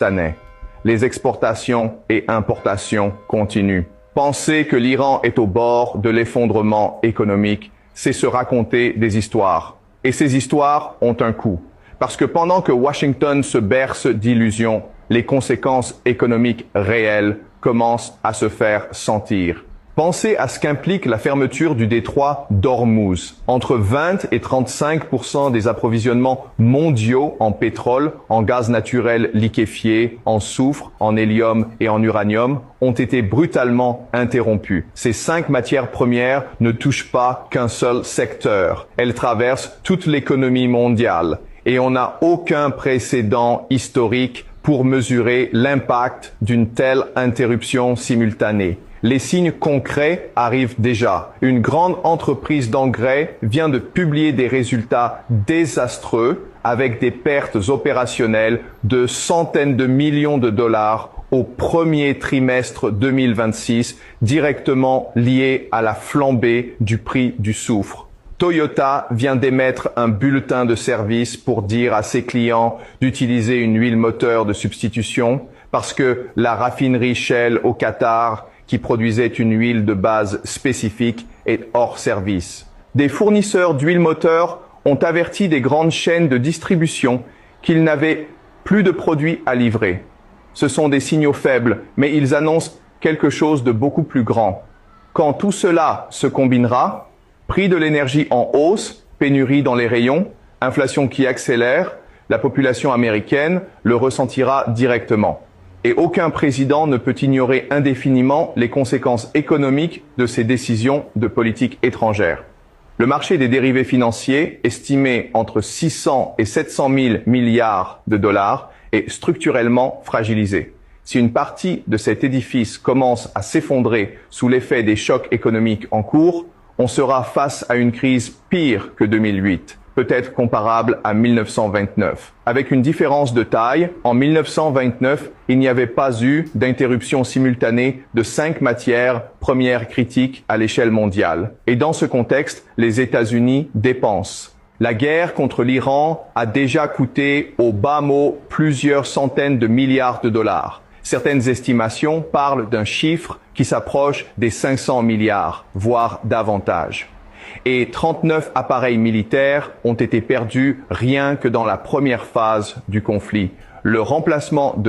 année. Les exportations et importations continuent. Penser que l'Iran est au bord de l'effondrement économique, c'est se raconter des histoires. Et ces histoires ont un coût. Parce que pendant que Washington se berce d'illusions, les conséquences économiques réelles commencent à se faire sentir. Pensez à ce qu'implique la fermeture du détroit d'Ormuz. Entre 20 et 35% des approvisionnements mondiaux en pétrole, en gaz naturel liquéfié, en soufre, en hélium et en uranium ont été brutalement interrompus. Ces 5 matières premières ne touchent pas qu'un seul secteur. Elles traversent toute l'économie mondiale. Et on n'a aucun précédent historique pour mesurer l'impact d'une telle interruption simultanée. Les signes concrets arrivent déjà. Une grande entreprise d'engrais vient de publier des résultats désastreux avec des pertes opérationnelles de centaines de millions de dollars au premier trimestre 2026, directement liées à la flambée du prix du soufre. Toyota vient d'émettre un bulletin de service pour dire à ses clients d'utiliser une huile moteur de substitution parce que la raffinerie Shell au Qatar, qui produisait une huile de base spécifique, est hors service. Des fournisseurs d'huile moteur ont averti des grandes chaînes de distribution qu'ils n'avaient plus de produits à livrer. Ce sont des signaux faibles, mais ils annoncent quelque chose de beaucoup plus grand. Quand tout cela se combinera, prix de l'énergie en hausse, pénurie dans les rayons, inflation qui accélère, la population américaine le ressentira directement. Et aucun président ne peut ignorer indéfiniment les conséquences économiques de ses décisions de politique étrangère. Le marché des dérivés financiers, estimé entre 600 et 700 000 milliards de dollars, est structurellement fragilisé. Si une partie de cet édifice commence à s'effondrer sous l'effet des chocs économiques en cours, on sera face à une crise pire que 2008. Peut-être comparable à 1929. Avec une différence de taille, en 1929, il n'y avait pas eu d'interruption simultanée de 5 matières premières critiques à l'échelle mondiale. Et dans ce contexte, les États-Unis dépensent. La guerre contre l'Iran a déjà coûté au bas mot plusieurs centaines de milliards de dollars. Certaines estimations parlent d'un chiffre qui s'approche des 500 milliards, voire davantage. Et 39 appareils militaires ont été perdus rien que dans la première phase du conflit. Le remplacement de